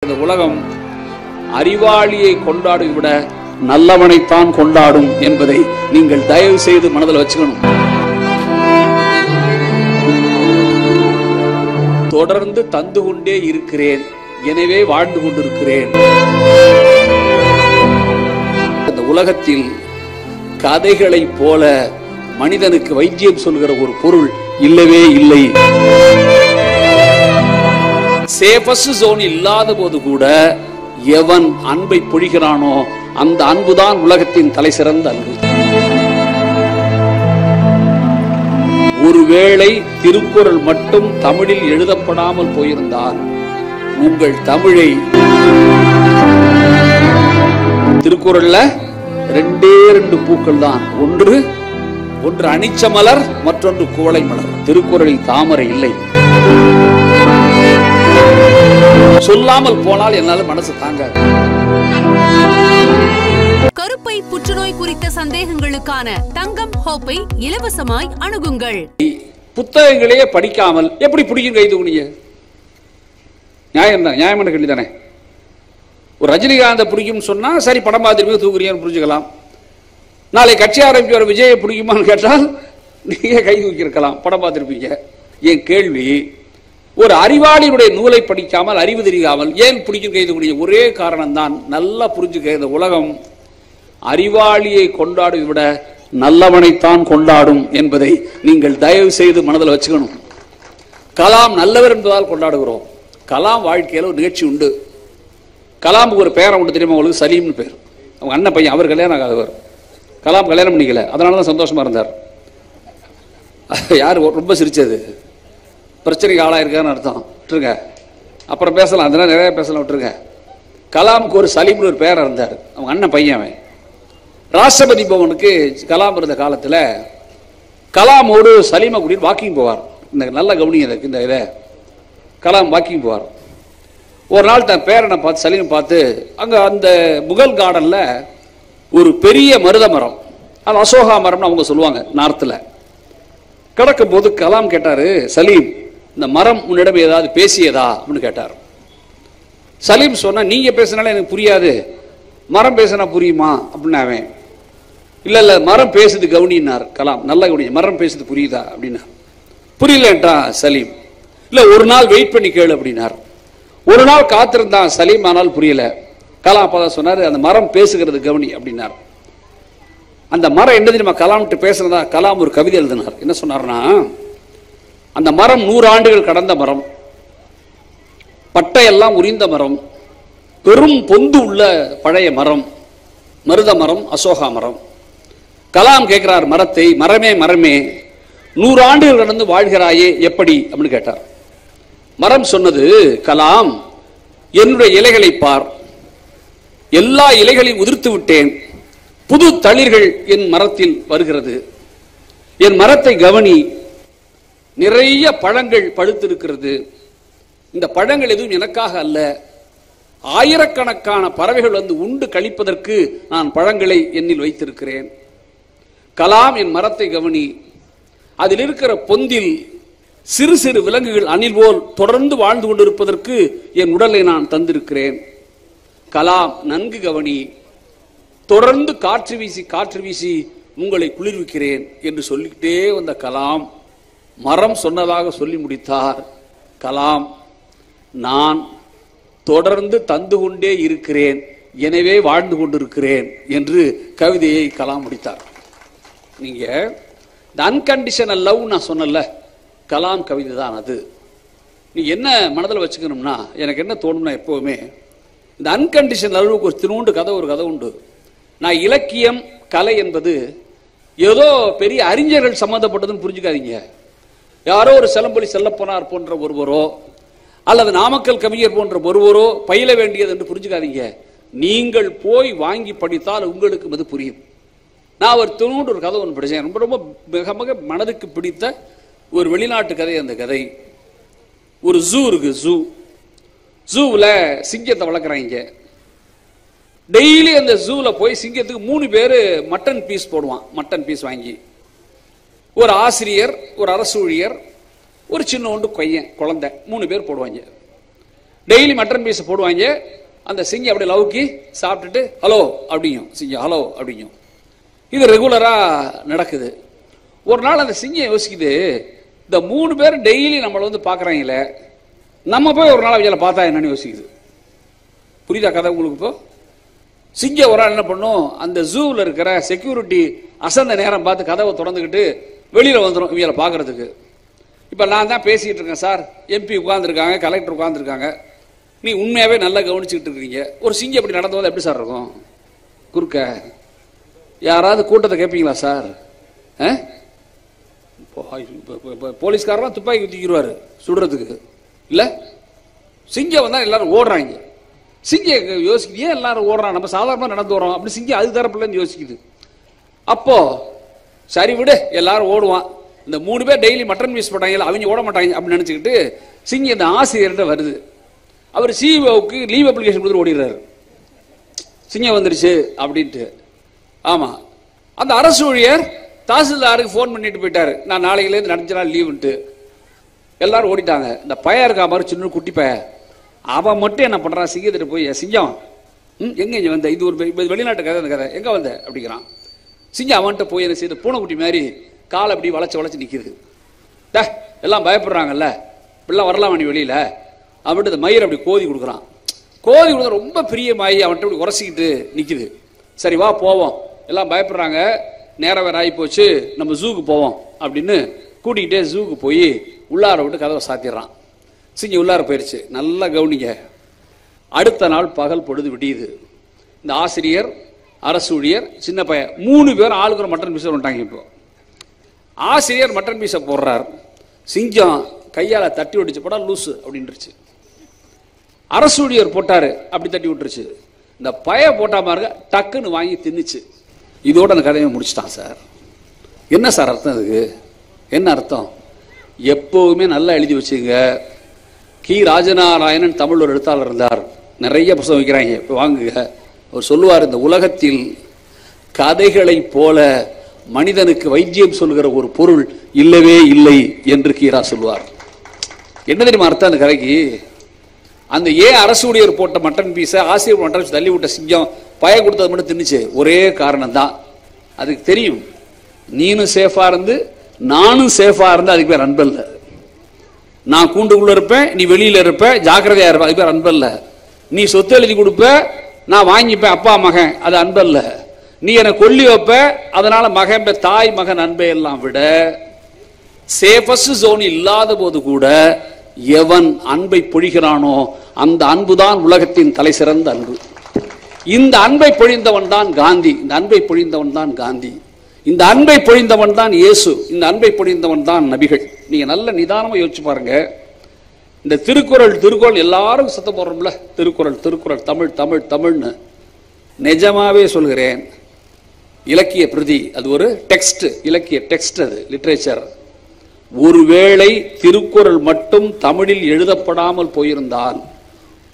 இந்த உலகம் அறிவாளியை கொண்டாடும் விட நல்லவனைத்தான் கொண்டாடும் என்பதை நீங்கள் தயவு செய்து மனதில் வச்சுக்கணும். தொடர்ந்து தந்து கொண்டே இருக்கிறேன், எனவே வாழ்ந்து கொண்டிருக்கிறேன். இந்த உலகத்தில் கதைகளை போல மனிதனுக்கு வைத்தியம் சொல்கிற ஒரு பொருள் இல்லவே இல்லை. சேஃபஸ்ட் ஜோன் இல்லாத போது கூட எவன் அன்பை பொழிகிறானோ அந்த அன்புதான் உலகத்தின் தலை சிறந்த அன்பு. ஒருவேளை திருக்குறள் மட்டும் தமிழில் எழுதப்படாமல் போயிருந்தால் உங்கள் தமிழை திருக்குறள்ல ரெண்டே ரெண்டு பூக்கள் தான், ஒன்று அனிச்ச மலர், மற்றொன்று குவளை மலர். திருக்குறளில் தாமரை இல்லை. சொல்லாமல் போனால் என்னால மனசு தாங்காது. கருப்பை புற்றுநோய் குறித்த சந்தேகங்களுக்கான தங்கம் ஹோப்பை இலவசமாய் அணுகுங்கள். புத்தகங்களே படிக்காமல் எப்படி பிடிக்கும் கை தூக்குனீங்க? நியாயம் தான், நியாயமான கேள்வி தானே. ஒரு ரஜினிகாந்த பிடிக்கும் சொன்னா சரி, படம் பார்த்துட்டு தூக்குறீங்கன்னு புரிஞ்சுக்கலாம். நாளை கட்சி ஆரம்பிக்கிற விஜயை பிடிக்குமான்னு கேட்டால் நீங்க கை தூக்கி இருக்கலாம், படம் பார்த்துருப்பீங்க. என் கேள்வி, ஒரு அறிவாளியுடைய நூலை படிக்காமல் அறிவு தெரியாமல் ஏன் பிடிக்கும் கை தூக்குனீங்க? ஒரே காரணம் தான், நல்லா புரிஞ்சுக்க. இந்த உலகம் அறிவாளியை கொண்டாடும் விட நல்லவனைத்தான் கொண்டாடும் என்பதை நீங்கள் தயவு செய்து மனதில் வச்சுக்கணும். கலாம் நல்லவர் என்பதால் கொண்டாடுகிறோம். கலாம் வாழ்க்கையில் ஒரு நிகழ்ச்சி உண்டு. கலாமுக்கு ஒரு பேரை உண்டு தெரியுமா உங்களுக்கு? சலீம்னு பேர். அவங்க அண்ணன் பையன், அவர் கல்யாணம் ஆகாதவர். கலாம் கல்யாணம் பண்ணிக்கல, அதனால தான் சந்தோஷமா இருந்தார். யார் ரொம்ப சிரிச்சது? பிரச்சனைக்கு ஆளாக இருக்கான்னு அர்த்தம். விட்டுருங்க, அப்புறம் பேசலாம், அதெல்லாம் நிறைய பேசலாம், விட்டுருங்க. கலாமுக்கு ஒரு சலீம்னு ஒரு பேரை இருந்தார். அவங்க அண்ணன் பையன். அவன் ராஷ்டிரபதி பவனுக்கு கலாம் இருந்த காலத்தில் கலாமோடு சலீமை கூட்டிட்டு வாக்கிங் போவார். இந்த நல்ல கவனிங்க, இந்த இதை கலாம் வாக்கிங் போவார். ஒரு நாள் தன் பேரனை பார்த்து, சலீம் பார்த்து, அங்கே அந்த முகல் கார்டனில் ஒரு பெரிய மருத மரம், அது அசோகா மரம்னு அவங்க சொல்லுவாங்க நார்த்தில், கிடக்கும் போது கலாம் கேட்டாரு, சலீம் இந்த மரம் உன்னிடம் ஏதாவது பேசியதா அப்படின்னு கேட்டார். சலீம் சொன்னா, நீங்க பேசினாலும் எனக்கு புரியாது, மரம் பேசினா புரியுமா அப்படின்னு. அவன் இல்ல இல்ல மரம் பேசுது கவனினார். கலாம் நல்லா கவனி, மரம் பேசுது புரியுதா அப்படின்னா. புரியலட்டா சலீம். இல்ல ஒரு நாள் வெயிட் பண்ணி கேளு அப்படின்னார். ஒரு நாள் காத்திருந்தான் சலீம், ஆனால் புரியல. கலாம் அப்பதான் சொன்னாரு, அந்த மரம் பேசுகிறது கவனி அப்படின்னார். அந்த மரம் என்ன தெரியுமா கலாம்கிட்ட பேசுறதா? கலாம் ஒரு கவிதை எழுதினார். என்ன சொன்னார்னா, அந்த மரம் 100 ஆண்டுகள் கடந்த மரம், பட்டையெல்லாம் உரிந்த மரம், பெரும் பொந்து உள்ள பழைய மரம், மருத மரம், அசோகா மரம். கலாம் கேட்கிறார் மரத்தை, மரமே மரமே 100 ஆண்டுகள் கடந்து வாழ்கிறாயே எப்படி அப்படின்னு கேட்டார். மரம் சொன்னது, கலாம் என்னுடைய இலைகளை பார், எல்லா இலைகளையும் உதிர்த்து விட்டேன், புது தளிர்கள் என் மரத்தில் வருகிறது, என் மரத்தை கவனி, நிறைய பழங்கள் பழுத்திருக்கிறது, இந்த பழங்கள் எதுவும் எனக்காக அல்ல, ஆயிரக்கணக்கான பறவைகள் வந்து உண்டு கழிப்பதற்கு நான் பழங்களை என்னில் வைத்திருக்கிறேன். கலாம் என் மரத்தை கவனி, அதில் இருக்கிற பொந்தில் சிறு சிறு விலங்குகள் அணில் போல் தொடர்ந்து வாழ்ந்து கொண்டிருப்பதற்கு என் உடலை நான் தந்திருக்கிறேன். கலாம் நன்கு கவனி, தொடர்ந்து காற்று வீசி உங்களை குளிர்விக்கிறேன் என்று சொல்லிக்கிட்டே வந்த கலாம் மரம் சொன்னதாக சொல்லி முடித்தார். கலாம் நான் தொடர்ந்து தந்து கொண்டே இருக்கிறேன், எனவே வாழ்ந்து கொண்டிருக்கிறேன் என்று கவிதையை கலாம் முடித்தார். நீங்க இந்த அன்கண்டிஷனல் லவ் நான் சொன்னல, கலாம் கவிதை தான் அது. நீ என்ன மனதில் வச்சுக்கணும்னா, எனக்கு என்ன தோணும்னா, எப்பவுமே இந்த அன்கண்டிஷனல் லவ்வுக்கு ஒரு திருவுண்டு கதை, ஒரு கதை உண்டு. நான் இலக்கியம் கலை என்பது ஏதோ பெரிய அறிஞர்கள் சம்பந்தப்பட்டதுன்னு புரிஞ்சுக்காதீங்க. யாரோ ஒரு செலம்பொலி செல்லப்பனார் போன்ற ஒருவரோ அல்லது நாமக்கல் கவிஞர் போன்ற ஒருவரோ பயில வேண்டியது என்று புரிஞ்சுக்காதீங்க. நீங்கள் போய் வாங்கி படித்தால் உங்களுக்கு அது புரியும். நான் ஒரு திருவுண்டு ஒரு கதை ஒன்று படித்தேன், ரொம்ப ரொம்ப மிக மிக மனதுக்கு பிடித்த ஒரு வெளிநாட்டு கதை. அந்த கதை, ஒரு ஜூ இருக்கு, ஜூவில் சிங்கத்தை வளர்க்குறாங்க. டெய்லி அந்த ஜூவில் போய் சிங்கத்துக்கு 3 பேர் மட்டன் பீஸ் போடுவான். மட்டன் பீஸ் வாங்கி ஒரு ஆசிரியர், ஒரு அரசு ஊழியர், ஒரு சின்ன ஒன்று குழந்தை 3 பேர் போடுவாங்க. டெய்லி மட்டன் பீஸ் போடுவாங்க. அந்த சிங்கம் அப்படியே லவுக்கி சாப்பிட்டுட்டு ஹலோ அப்படிங்கும் சிங்கம், ஹலோ அப்படிங்கும். இது ரெகுலரா நடக்குது. ஒரு நாள் அந்த சிங்கம் யோசிக்குது, இந்த 3 பேர் டெய்லி நம்மளை வந்து பாக்குறாங்களே, நம்ம போய் ஒரு நாள் அவங்கள பார்த்தா என்னன்னு யோசிக்குது. புரியுதா கதை உங்களுக்கு? இப்போ சிங்கம் ஒரு நாள் என்ன பண்ணும், அந்த ஜூவில் இருக்கிற செக்யூரிட்டி அசந்த நேரம் பார்த்து கதவை திறந்துக்கிட்டு வெளியில வந்துடும் இவங்களை பாக்குறதுக்கு. இப்ப நான் தான் பேசிட்டு இருக்கேன் சார், MP உட்கார்ந்துருக்காங்க, கலெக்டர் உட்கார்ந்துருக்காங்க, நீ உண்மையாவே நல்லா கவனிச்சுக்கிட்டு இருக்கீங்க. ஒரு சிங்கம் எப்படி நடந்து வந்தா எப்படி சார் இருக்கும்? குறுக்க யாராவது கூட்டத்தை கேட்பீங்களா சார்? போலீஸ்காரெல்லாம் துப்பாக்கி குத்திக்கிடுவாரு சுடுறதுக்கு இல்ல. சிங்கம் வந்தா எல்லாரும் ஓடுறாங்க. சிங்கம் யோசிக்குது, ஏன் எல்லாரும் ஓடுறான், நம்ம சாதாரணமா நடந்து வரோம் அப்படி. சிங்கம் அது தரப்புல யோசிக்குது. அப்போ சரி விடு எல்லாரும் ஓடுவான், இந்த 3 பேர் டெய்லி மட்டன் பீஸ் போட்டாங்க அவங்க ஓட மாட்டாங்க அப்படின்னு நினைச்சுக்கிட்டு சிங்கம் இந்த ஆசிரியர்கிட்ட வருது. அவர் சிஇஓவுக்கு லீவ் அப்ளிகேஷன் கொடுத்து ஓடிடுறாரு, சிங்கம் வந்துருச்சு அப்படின்ட்டு. ஆமா, அந்த அரசு ஊழியர் தாசில்தாருக்கு போன் பண்ணிட்டு போயிட்டாரு, நான் நாளையிலேருந்து 5 நாள் லீவுன்ட்டு. எல்லாரும் ஓடிட்டாங்க. இந்த பையன் இருக்கா மாதிரி சின்ன குட்டி பையன், அவன் மட்டும் என்ன பண்றான், சிங்கத்திட்டு போய் சிங்கம் எங்க இங்க வந்த, இது ஒரு வெளிநாட்டு கதை, அந்த கதை எங்க வந்த அப்படிங்கிறான். சிங்கம் அவன்கிட்ட போய் என்ன செய்யுது, பூனைக்குட்டி மாதிரி காலை அப்படி வளைச்சு நிக்குது. எல்லாம் பயப்படுறாங்கல்ல, இப்படிலாம் வரலாம் நீ வெளியில அவன்ட்டு இந்த மயிர் அப்படி கோதி கொடுக்குறான். கோதி கொடுக்க ரொம்ப பிரியமாயி அவன்கிட்ட அப்படி உரசிக்கிட்டு நிக்குது. சரி வா போவோம், எல்லாம் பயப்படுறாங்க, நேரம் வேற ஆகி போச்சு, நம்ம ஜூக்கு போவோம் அப்படின்னு கூட்டிகிட்டே ஜூக்கு போய் உள்ளார விட்டு கதவை சாத்திடுறான். சிங்கம் உள்ளார போயிருச்சு. நல்லா கவனிங்க, அடுத்த நாள் பகல் பொழுது விடியுது. இந்த ஆசிரியர், அரசு ஊழியர், சின்ன பையன் 3 பேர் ஆளுக்கு ஒரு மட்டன் பீஸ் வந்துட்டாங்க. இப்போ ஆசிரியர் மட்டன் பீஸை போடுறார், சிங்கம் கையால தட்டி விட்டுச்சு, போடா லூசு அப்படின்ட்டுருச்சு. அரசு ஊழியர் போட்டாரு, அப்படி தட்டி விட்டுருச்சு. இந்த பய போட்டா பாருங்க, டக்குன்னு வாங்கி தின்னுச்சு. இதோட அந்த கதையை முடிச்சுட்டான் சார். என்ன சார் அர்த்தம் இதுக்கு? என்ன அர்த்தம்? எப்பவுமே நல்லா எழுதி வச்சுங்க. கி ராஜநாராயணன் தமிழ் ஒரு எழுத்தாளர் இருந்தார், நிறைய புத்தகம் வைக்கிறாங்க, இப்போ வாங்குங்க. அவர் சொல்லுவார், இந்த உலகத்தில் கதைகளை போல மனிதனுக்கு வைத்தியம் சொல்கிற ஒரு பொருள் இல்லவே இல்லை என்று கீரா சொல்லுவார். என்ன தெரியுமா அர்த்தம் அந்த கதைக்கு? அந்த அரசு ஊழியர் போட்ட மட்டன் பீஸ ஆசிரியர் மட்டன் பீஸ் தள்ளி விட்ட சிங்கம் பய கொடுத்தது மட்டும் தின்னுச்சு. ஒரே காரணம் தான், அதுக்கு தெரியும் நீனும் சேஃபா இருந்து நானும் சேஃபா இருந்து அதுக்கு பேர் அன்பல்ல. நான் கூண்டுக்குள்ள இருப்பேன், நீ வெளியில இருப்ப, ஜாக்கிரதையா இருப்ப, அதுக்கு பேர் அன்பல்ல. நீ சொத்து எழுதி கொடுப்ப, நான் வாங்கிப்பேன், அப்பா மகன், அது அன்பல்ல. நீ என்னை கொல்லி வைப்ப, அதனால மகன் தாய் மகன் அன்பை எல்லாம் விட சேஃபஸ்ட் ஜோன் இல்லாத போது கூட எவன் அன்பை பொழிகிறானோ அந்த அன்புதான் உலகத்தின் தலை சிறந்த அன்பு. இந்த அன்பை பொழிந்தவன் தான் காந்தி, இந்த அன்பை பொழிந்தவன் தான் காந்தி, இந்த அன்பை பொழிந்தவன் தான் இயேசு, இந்த அன்பை பொழிந்தவன் தான் நபிகள். நீங்க நல்ல நிதானமா யோசிச்சு பாருங்க. இந்த திருக்குறள் எல்லாரும் சத்தம் போடுறோம்ல, திருக்குறள் தமிழ் தமிழ் தமிழ்னு. நிஜமாவே சொல்கிறேன், இலக்கிய பிரதி, அது ஒரு டெக்ஸ்ட், இலக்கிய டெக்ஸ்ட், அது லிட்ரேச்சர். ஒருவேளை திருக்குறள் மட்டும் தமிழில் எழுதப்படாமல் போயிருந்தால்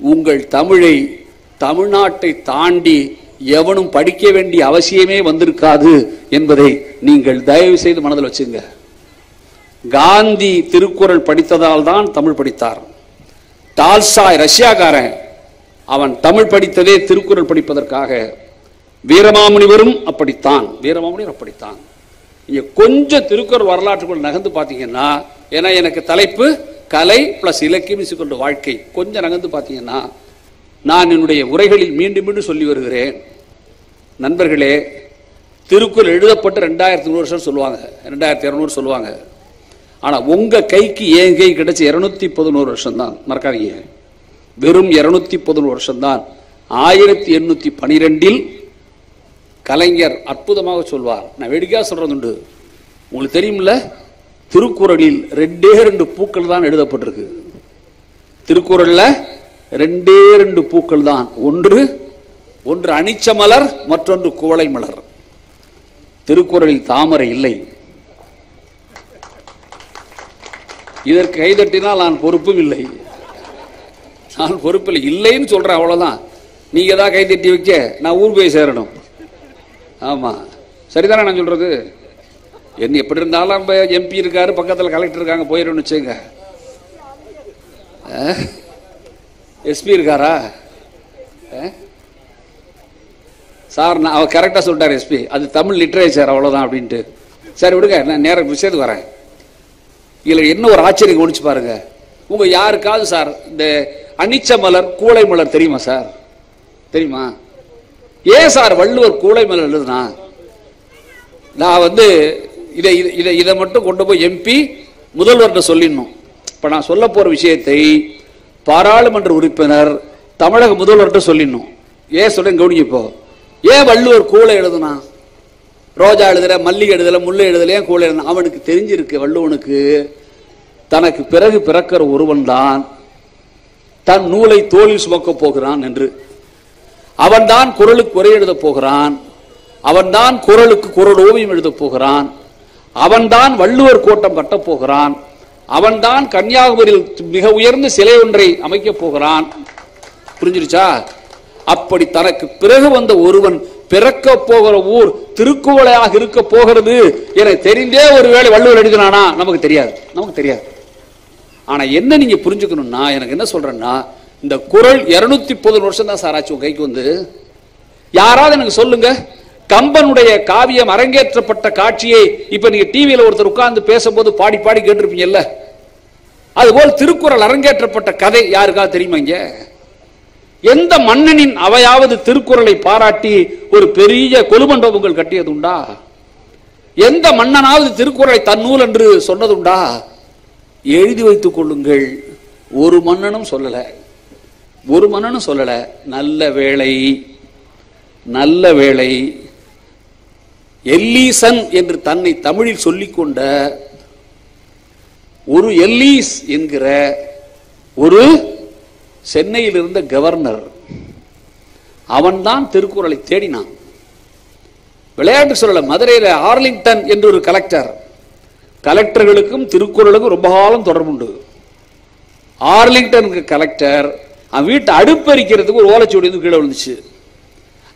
உங்கள் தமிழை தமிழ்நாட்டை தாண்டி எவனும் படிக்க வேண்டிய அவசியமே வந்திருக்காது என்பதை நீங்கள் தயவு செய்து மனதில் வச்சுங்க. காந்தி திருக்குறள் படித்ததால் தான் தமிழ் படித்தார். டால்ஸ்டாய் ரஷ்யாக்காரன், அவன் தமிழ் படித்ததே திருக்குறள் படிப்பதற்காக. வீரமாமுனிவரும் அப்படித்தான், வீரமாமுனிவர் அப்படித்தான். நீங்க கொஞ்சம் திருக்குறள் வரலாற்றுக்குள் நகர்ந்து பார்த்தீங்கன்னா, ஏன்னா எனக்கு தலைப்பு கலை பிளஸ் இலக்கியம் கொண்ட வாழ்க்கை, கொஞ்சம் நகர்ந்து பார்த்தீங்கன்னா நான் என்னுடைய உரைகளில் மீண்டும் மீண்டும் சொல்லி வருகிறேன். நண்பர்களே, திருக்குறள் எழுதப்பட்டு 2300 வருஷம் சொல்லுவாங்க, 2200 சொல்லுவாங்க. ஆனா உங்க கைக்கு என் கை கிடைச்ச 211 வருஷம் தான். மறக்காதீங்க, வெறும் 211 வருஷம் தான். 1812 கலைஞர் அற்புதமாக சொல்வார். நான் வேடிக்கையாக சொல்றது உண்டு, உங்களுக்கு தெரியுமில்ல, திருக்குறளில் 2 பூக்கள் தான் எழுதப்பட்டிருக்கு. திருக்குறள்ல 2 பூக்கள் தான், ஒன்று அனிச்ச மலர், மற்றொன்று குவளை மலர். திருக்குறளில் தாமரை இல்லை. இதற்கு கைதட்டினால் நான் பொறுப்பும் இல்லை, நான் பொறுப்பில்லை, இல்லைன்னு சொல்றேன், அவ்வளவுதான். நீங்க தான் கைதட்டி வைக்க நான் ஊர் போய் சேரணும். ஆமா, சரிதானே நான் சொல்றது? என்ன எப்படி இருந்தாலும் MP இருக்காரு, பக்கத்தில் கலெக்டர் இருக்காங்க, போயிடணும்னு வச்சுங்க. எஸ்பி இருக்காரா சார்? நான் அவர் கரெக்டாக சொல்லிட்டார் எஸ்பி, அது தமிழ் லிட்ரேச்சர் அவ்வளோதான் அப்படின்ட்டு. சரி விடுங்க, நான் நேரம் விஷயத்துக்கு வரேன். இதில் என்ன ஒரு ஆச்சரியம் கவனிச்சு பாருங்க. உங்க யாருக்காவது சார் இந்த அனிச்ச மலர் கூளை மலர் தெரியுமா சார்? தெரியுமா? ஏன் சார் வள்ளுவர் கூளை மலர் எழுதுனா? நான் இதை மட்டும் கொண்டு போய் எம்பி முதல்வர்கிட்ட சொல்லிடணும். இப்ப நான் சொல்ல போற விஷயத்தை பாராளுமன்ற உறுப்பினர் தமிழக முதல்வர்கிட்ட சொல்லிடணும். ஏன் சொல்ல கவனிப்போ, ஏன் வள்ளுவர் கூளை எழுதுனா? ரோஜா எழுதுற, மல்லிகை எழுதல, முல்லை எழுதல, ஏன் கூளை எழுதுனா? அவனுக்கு தெரிஞ்சிருக்கு, வள்ளுவனுக்கு தனக்கு பிறகு பிறக்கிற ஒருவன் தான் தன் நூலை தோளில் சுமக்க போகிறான் என்று. அவன் தான் குறளுக்கு உரை எழுத போகிறான், அவன் தான் குறளுக்கு குறள் ஓவியம் எழுத போகிறான், அவன் தான் வள்ளுவர் கோட்டம் கட்டப் போகிறான், அவன் தான் கன்னியாகுமரியில் மிக உயர்ந்த சிலை ஒன்றை அமைக்க போகிறான். புரிஞ்சிருச்சா? அப்படி தனக்கு பிறகு வந்த ஒருவன் பிறக்க போகிற ஊர் திருக்குவளையாக இருக்க போகிறது என தெரிந்தே ஒருவேளை வள்ளுவர் எழுதினானா நமக்கு தெரியாது. ஆனா என்ன நீங்க புரிஞ்சுக்கணும்னா, எனக்கு என்ன சொல்றேன்னா, இந்த குறள் 230 வருஷம் தான் சார் ஆச்சு கைக்கு வந்து. யாராவது எனக்கு சொல்லுங்க, கம்பனுடைய காவியம் அரங்கேற்றப்பட்ட காட்சியை இப்ப நீங்க டிவியில ஒருத்தர் உட்கார்ந்து பேசும்போது பாடி பாடி கேட்டிருப்பீங்கல்ல, அதுபோல் திருக்குறள் அரங்கேற்றப்பட்ட கதை யாருக்காவது தெரியுமா? இங்க எந்த மன்னனின் அவையாவது திருக்குறளை பாராட்டி ஒரு பெரிய கொலுமண்டபங்கள் கட்டியது உண்டா? எந்த மன்னனாவது திருக்குறளை தன்னூல் என்று சொன்னதுண்டா? எழுதி வைத்துக் கொள்ளுங்கள். ஒரு மன்னனும் சொல்லல. நல்ல வேளை எல்லீசன் என்று தன்னை தமிழில் சொல்லிக் கொண்ட ஒரு எல்லீஸ் என்கிற ஒரு சென்னையில் இருந்த கவர்னர், அவன்தான் திருக்குறளை தேடினான். விளையாட்டு சொல்லல, மதுரையில் ஆர்லிங்டன் என்று ஒரு கலெக்டர்களுக்கும் திருக்குறளுக்கும் ரொம்ப காலம் தொடர்புண்டு. ஆர்லிங்டன் கலெக்டர் அவன் வீட்டை அடுப்பறிக்கிறதுக்கு ஒரு ஓலைச்சுவடி வந்து கீழே விழுந்துச்சு.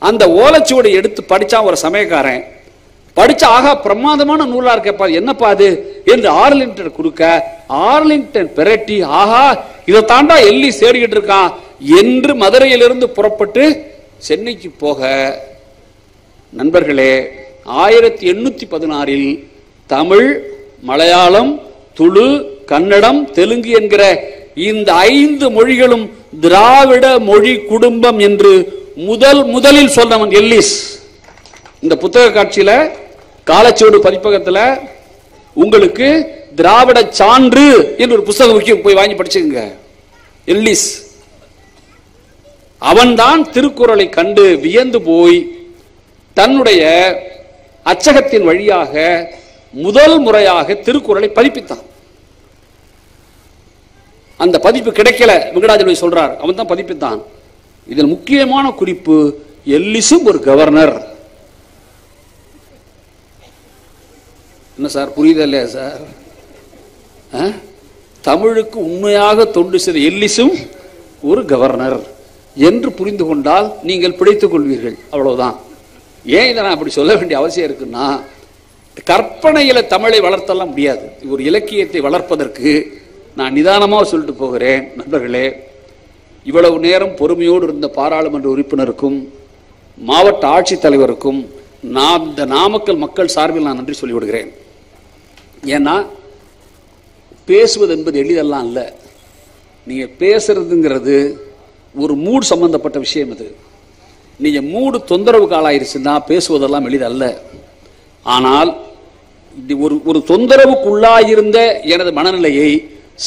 அந்த ஓலைச்சுவடி எடுத்து படிச்சான் ஒரு சமயக்காரன். படிச்ச ஆகா பிரமாதமான நூலா இருக்கப்பா, என்னப்பா அது என்று ஆர்லிங்டன் கொடுக்க, ஆர்லிங்டன் பெரட்டி ஆஹா இதை தாண்டா எல்லி தேடிக்கிட்டு இருக்கான் என்று மதுரையிலிருந்து புறப்பட்டு சென்னைக்கு போக, நண்பர்களே 1816 தமிழ், மலையாளம், துளு, கன்னடம், தெலுங்கு என்கிற இந்த 5 மொழிகளும் திராவிட மொழி குடும்பம் என்று முதலில் சொன்னவன் எல்லீஸ். இந்த புத்தக காட்சியில காலச்சுவடு பதிப்பகத்தில் உங்களுக்கு திராவிட சான்று என்று ஒரு புத்தகம் போய் வாங்கி படிச்சுங்க. எல்லீஸ் அவன்தான் திருக்குறளை கண்டு வியந்து போய் தன்னுடைய அச்சகத்தின் வழியாக முதல் முறையாக திருக்குறளை பதிப்பித்தான். அந்த பதிப்பு கிடைக்கல, வெங்கடாஜலபதி சொல்றார், அவன் தான் பதிப்பித்தான். இதில் முக்கியமான குறிப்பு, எல்லிஸும் ஒரு கவர்னர். என்ன சார் புரியுதா இல்லையா சார்? தமிழுக்கு உண்மையாக தொண்டு செய்த எல்லிஸும் ஒரு கவர்னர் என்று புரிந்து கொண்டால் நீங்கள் பிழைத்துக் கொள்வீர்கள். அவ்வளவுதான். ஏன் இதை நான் அப்படி சொல்ல வேண்டிய அவசியம் இருக்குன்னா, கற்பனையில தமிழை வளர்த்தெல்லாம் முடியாது. ஒரு இலக்கியத்தை வளர்ப்பதற்கு நான் நிதானமாக சொல்லிட்டு போகிறேன். நண்பர்களே, இவ்வளவு நேரம் பொறுமையோடு இருந்த பாராளுமன்ற உறுப்பினருக்கும் மாவட்ட ஆட்சித்தலைவருக்கும் நான் இந்த நாமக்கல் மக்கள் சார்பில் நான் நன்றி சொல்லிவிடுகிறேன். ஏன்னா பேசுவது என்பது எளிதெல்லாம் அல்ல. நீங்க பேசுறதுங்கிறது ஒரு மூடு சம்பந்தப்பட்ட விஷயம். இது நீங்க மூடு தொந்தரவுக்கு ஆளாயிருச்சுன்னா பேசுவதெல்லாம் எளிதல்ல. ஆனால் ஒரு தொந்தரவுக்குள்ளாயிருந்த எனது மனநிலையை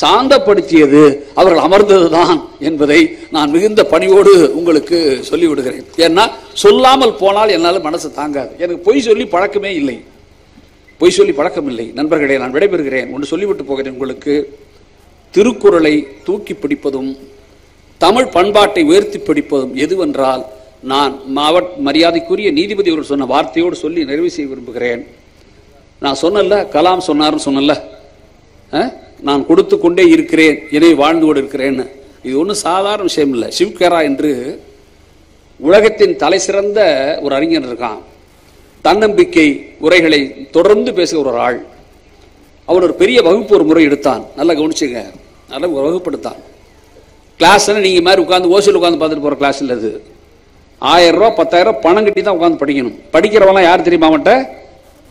சாந்தப்படுத்தியது அவர்கள் அமர்ந்ததுதான் என்பதை நான் மிகுந்த பணியோடு உங்களுக்கு சொல்லிவிடுகிறேன். ஏன்னா சொல்லாமல் போனால் என்னால் மனசு தாங்காது. எனக்கு பொய் சொல்லி பழக்கமே இல்லை, பொய் சொல்லி பழக்கம் இல்லை. நண்பர்களே, நான் விடைபெறுகிறேன். ஒன்று சொல்லிவிட்டு போகிறேன் உங்களுக்கு. திருக்குறளை தூக்கி பிடிப்பதும் தமிழ் பண்பாட்டை உயர்த்தி பிடிப்பதும் எதுவென்றால், நான் மரியாதைக்குரிய நீதிபதி அவர்கள் சொன்ன வார்த்தையோடு சொல்லி நிறைவு செய்ய விரும்புகிறேன். நான் சொன்னல, கலாம் சொன்னார்னு சொன்னல, நான் கொடுத்து கொண்டே இருக்கிறேன், என்னை வாழ்ந்து கொண்டு இருக்கிறேன்னு. இது ஒன்றும் சாதாரண விஷயம் இல்லை. சிவ்கேரா என்று உலகத்தின் தலை சிறந்த ஒரு அறிஞர் இருக்கான். தன்னம்பிக்கை உரைகளை தொடர்ந்து பேசுகிற ஒரு ஆள். அவன் ஒரு பெரிய வகுப்பு ஒரு முறை எடுத்தான். நல்லா கவனிச்சுங்க, நல்ல வகுப்பு எடுத்தான். கிளாஸ்ன்னு நீங்கள் மாதிரி உட்காந்து ஓசியில் உட்காந்து பார்த்துட்டு போகிற கிளாஸ் இல்லை. அது 1000 ரூபா 10,000 பணம் கட்டி தான் உட்காந்து படிக்கணும். படிக்கிறவங்களாம் யார் தெரியுமா? அவன்கிட்ட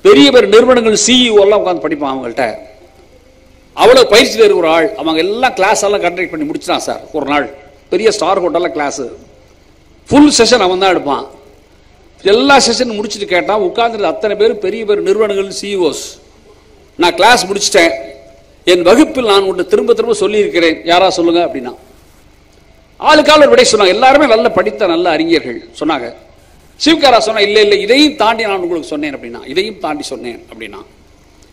பெரிய பெரிய நிறுவனங்கள் CEO எல்லாம் உட்காந்து படிப்பான். அவங்கள்ட்ட அவ்வளோ பயிற்சியில் இருக்கிற ஆள். அவங்க எல்லாம் கிளாஸ் எல்லாம் கண்டக்ட் பண்ணி முடிச்சிட்டான் சார். ஒரு நாள் பெரிய ஸ்டார் ஹோட்டலில் கிளாஸு ஃபுல் செஷன் அவன் தான் எடுப்பான். எல்லா செஷன் முடிச்சுட்டு கேட்டான். உட்கார்ந்துருந்த அத்தனை பேர் பெரிய பெரிய நிறுவனங்கள் CEOs. நான் கிளாஸ் முடிச்சிட்டேன், என் வகுப்பில் நான் ஒன்று திரும்ப திரும்ப சொல்லியிருக்கிறேன், யாரா சொல்லுங்க அப்படின்னா. ஆளுக்கால ஒரு விடை சொன்னாங்க. எல்லாருமே நல்ல படித்த நல்ல அறிஞர்கள் சொன்னாங்க. சிவகாரா சொன்னா இல்லை இல்லை இதையும் தாண்டி நான் உங்களுக்கு சொன்னேன் அப்படின்னா. இதையும் தாண்டி சொன்னேன் அப்படின்னா.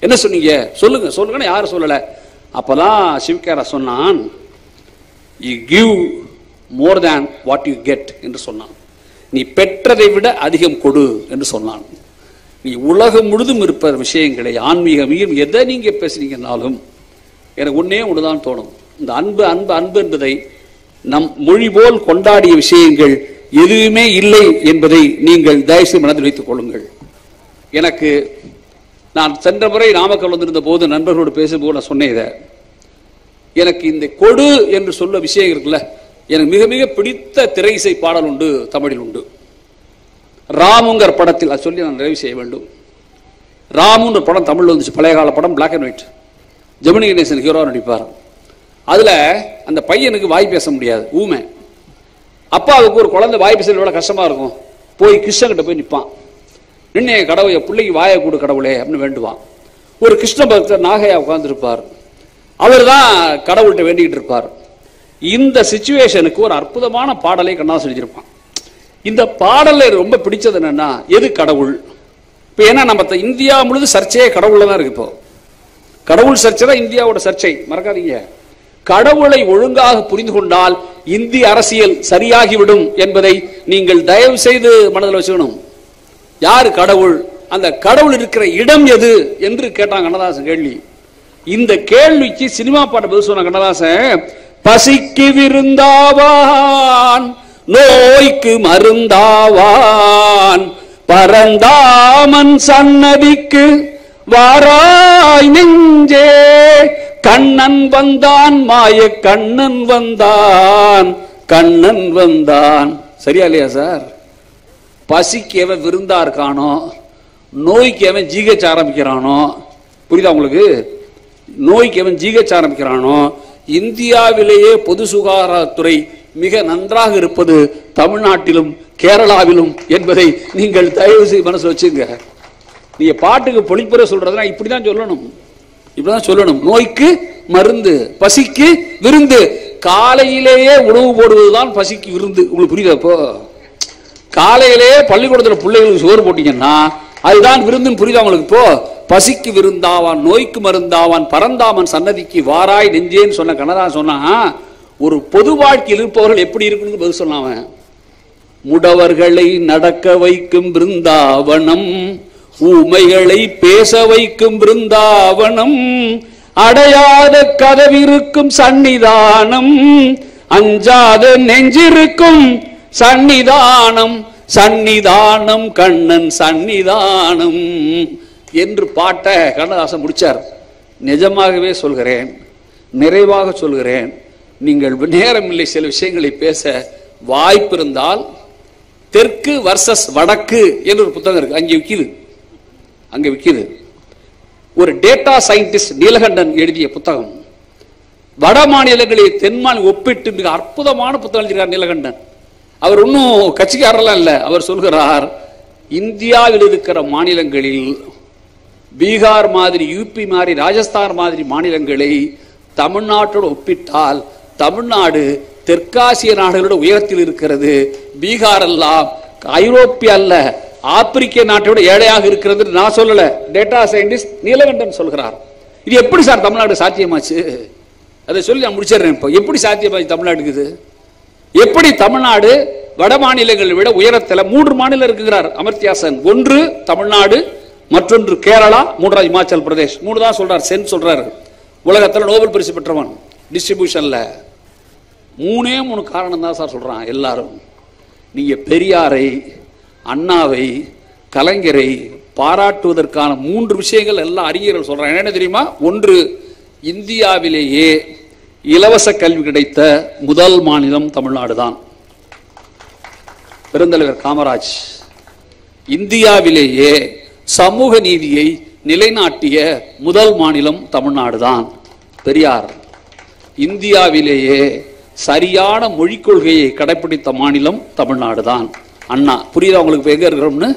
என்ன சொன்னீங்க? சொல்லுங்க சொல்லுங்கன்னு யாரும் சொல்லலை. அப்பதான் சிவகாரா சொன்னான், you give more than what you get என்று சொன்னான். நீ பெற்றதை விட அதிகம் கொடு என்று சொன்னான். நீ உலகம் முழுதும் இருப்ப விஷயங்களை ஆன்மீகம் எதை நீங்க பேசுறீங்கன்னாலும் எனக்கு ஒன்னே ஒன்றுதான் தோணும். இந்த அன்பு அன்பு அன்பு என்பதை நம் மொழி போல் கொண்டாடிய விஷயங்கள் எதுவுமே இல்லை என்பதை நீங்கள் தயவுசெய்து மனதில் வைத்துக் கொள்ளுங்கள். எனக்கு நான் சென்ற முறை நாமக்கல் வந்திருந்த போது நண்பர்களோடு பேசும்போது நான் சொன்னேன் இதை. எனக்கு இந்த கொடு என்று சொல்ல விஷயம் இருக்குல்ல, எனக்கு மிக மிக பிடித்த திரை இசை பாடல் உண்டு, தமிழில் உண்டு. ராமுங்கிற படத்தில் அது சொல்லி நான் நிறைவு செய்ய வேண்டும். ராமுன்ற படம் தமிழில் வந்துச்சு, பழைய கால படம், black and white. Gemini Ganesan hero நடிப்பார். அதில் அந்த பையனுக்கு வாய் பேச முடியாது, ஊமை. அப்பாவுக்கு ஒரு குழந்தை வாய் பேச எவ்வளோ கஷ்டமாக இருக்கும். போய் கிருஷ்ணகிட்ட போய் நிற்பான். நின்று என் கடவுளை பிள்ளைக்கு வாயை கூடு கடவுளே அப்படின்னு வேண்டுவான். ஒரு கிருஷ்ண பக்தர் நாகையா உட்கார்ந்துருப்பார். அவர் தான் கடவுள்கிட்ட வேண்டிக்கிட்டு இருப்பார். இந்த சிச்சுவேஷனுக்கு ஒரு அற்புதமான பாடலை கண்ணதாசன் எழுதியிருப்பான். இந்த பாடலை ரொம்ப பிடிச்சது என்னன்னா, எது கடவுள்? இப்போ ஏன்னா நம்ம இந்தியா முழுது சர்ச்சையே கடவுள்ல தான் இருக்கு. இப்போ கடவுள் சர்ச்சை தான் இந்தியாவோட சர்ச்சை, மறக்காதீங்க. கடவுளை ஒழுங்காக புரிந்து கொண்டால் இந்திய அரசியல் சரியாகிவிடும் என்பதை நீங்கள் தயவு செய்து மனதில் வச்சுக்கணும். யாரு கடவுள்? அந்த கடவுள் இருக்கிற இடம் எது என்று கேட்டாங்க கண்ணதாசன் கேள்வி. இந்த கேள்விக்கு சினிமா பாட்டு பதில் சொன்ன கண்ணதாசன், பசிக்கு விருந்தாவான், நோய்க்கு மருந்தாவான், பரந்தாமன் சன்னதிக்கு வாராய் நெஞ்சே, கண்ணன் வந்தான் மாய கண்ணன் வந்தான், கண்ணன் வந்தான். சரியா இல்லையா சார்? பசிக்கு எவன் விருந்தா இருக்கானோ, நோய்க்கு எவன் ஜிஹெச் ஆரம்பிக்கிறானோ, புரியுதா உங்களுக்கு? நோய்க்கு எவன் ஜிஹெச் ஆரம்பிக்கிறானோ, இந்தியாவிலேயே பொது சுகாதாரத்துறை மிக நன்றாக இருப்பது தமிழ்நாட்டிலும் கேரளாவிலும் என்பதை நீங்கள் தயவு செய்து மனசு வச்சுங்க. நீங்க பாட்டுக்கு பொழிப்புற சொல்றதுனா இப்படிதான் சொல்லணும், இப்படிதான் சொல்லணும். நோய்க்கு மருந்து, பசிக்கு விருந்து. காலையிலேயே உணவு போடுவதுதான் பசிக்கு விருந்து. உங்களுக்கு புரியுதா? இப்போ காலையிலேயே பள்ளிக்கூடத்தில் பிள்ளைகளுக்கு சோறு போட்டீங்கன்னா அதுதான் விருந்துன்னு புரியுதா உங்களுக்கு? இப்போ பசிக்கு விருந்தாவான், நோய்க்கு மருந்தாவான், பரந்தாமன் சன்னதிக்கு வாராய் நெஞ்சேன்னு சொன்ன கண்ணதாசன் சொன்னா, ஒரு பொது வாழ்க்கையில் இருப்பவர்கள் எப்படி இருக்குன்னு பதில் சொன்னாவன். முடவர்களை நடக்க வைக்கும் பிருந்தாவனம், ஊமைகளை பேச வைக்கும் பிருந்தாவனம், அடையாத கதவிருக்கும் சன்னிதானம், அஞ்சாத நெஞ்சிருக்கும் சன்னிதானம், சன்னிதானம் கண்ணன் சன்னிதானம் என்று பாட்ட கண்ணதாசன் முடிச்சார். நிஜமாகவே சொல்கிறேன், நிறைவாக சொல்கிறேன், நீங்கள் நேரம் இல்லை சில விஷயங்களை பேச வாய்ப்பு இருந்தால் தெற்கு வர்சஸ் வடக்கு என்று ஒரு புத்தகம் இருக்கு, அங்கே விற்கிது. ஒரு டேட்டா சயின்டிஸ்ட் நீலகண்டன் எழுதிய புத்தகம். வட மாநிலங்களை தென் மாநிலம் ஒப்பிட்டு மிக அற்புதமான புத்தகம் எழுதியிருக்கார் நீலகண்டன். அவர் ஒன்னும் கட்சிக்காரெல்லாம் இல்லை. அவர் சொல்கிறார், இந்தியாவில் இருக்கிற மாநிலங்களில் பீகார் மாதிரி, யூபி மாதிரி, ராஜஸ்தான் மாதிரி மாநிலங்களை தமிழ்நாட்டோடு ஒப்பிட்டால் தமிழ்நாடு தெற்காசிய நாடுகளோட உயரத்தில் இருக்கிறது. பீகார் எல்லாம் ஐரோப்பிய அல்ல, ஆப்பிரிக்க நாட்டோட ஏழையாக இருக்கிறது. நான் சொல்லல, டேட்டா சயின்டிஸ்ட் நீலகண்டன் சொல்கிறார். இது எப்படி சார் தமிழ்நாடு சாத்தியமாச்சு? அதை சொல்லி நான் முடிச்சிடுறேன். இப்போ எப்படி சாத்தியமாச்சு தமிழ்நாட்டுக்கு? இது எப்படி தமிழ்நாடு வட மாநிலங்களை விட உயரத்தில் 3 மாநிலம் இருக்குகிறார் அமர்த்தியாசன். ஒன்று தமிழ்நாடு, மற்றொன்று கேரளா, மூன்றாவது இமாச்சல் பிரதேஷ். 3 தான் சொல்றார். சென் சொல்றாரு, உலகத்தில் நோபல் பரிசு பெற்றவன் டிஸ்ட்ரிபியூஷன்ல. 3 காரணம் தான் சார் சொல்றான் எல்லாரும். நீங்க பெரியாரை, அண்ணாவை, கலைஞரை பாராட்டுவதற்கான 3 விஷயங்கள் எல்லா அறிஞர்கள் சொல்றாங்க. என்ன தெரியுமா? ஒன்று, இந்தியாவிலேயே இலவச கல்வி கிடைத்த முதல் மாநிலம் தமிழ்நாடு தான். பெருந்தலைவர் காமராஜ் இந்தியாவிலேயே சமூக நீதியை நிலைநாட்டிய முதல் மாநிலம் தமிழ்நாடு தான். பெரியார் இந்தியாவிலேயே சரியான மொழிக் கொள்கையை கடைபிடித்த மாநிலம் தமிழ்நாடு தான். அண்ணா புரியுதா உங்களுக்கு எங்க இருக்கிறோம்னு?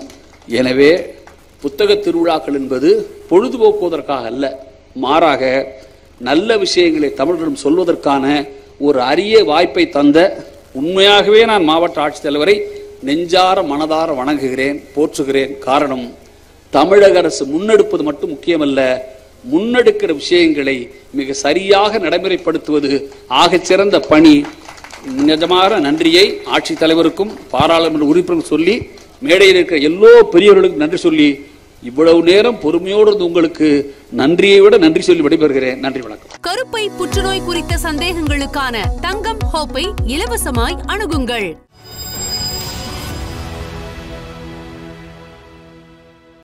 எனவே புத்தக திருவிழாக்கள் என்பது பொழுதுபோக்குவதற்காக அல்ல, மாறாக நல்ல விஷயங்களை தமிழர்களிடம் சொல்வதற்கான ஒரு அரிய வாய்ப்பை தந்த உண்மையாகவே நான் மாவட்ட ஆட்சித்தலைவரை நெஞ்சார மனதார வணங்குகிறேன், போற்றுகிறேன். காரணம், தமிழக அரசு முன்னெடுப்பது மட்டும் முக்கியமல்ல, முன்னெடுக்கிற விஷயங்களை மிக சரியாக நடைமுறைப்படுத்துவது ஆகச் சிறந்த பணி. நிஜமான நன்றியை ஆட்சித்தலைவருக்கும் பாராளுமன்ற உறுப்பினருக்கும் சொல்லி, மேடையில் இருக்கிற எல்லோ பெரியவர்களுக்கும் நன்றி சொல்லி, இவ்வளவு நேரம் பொறுமையோடு இருந்து உங்களுக்கு நன்றியை விட நன்றி சொல்லி விடைபெறுகிறேன். நன்றி, வணக்கம். கருப்பை புற்றுநோய் குறித்த சந்தேகங்களுக்கான தங்கம் ஹோப்பை இலவசமாய் அணுகுங்கள்.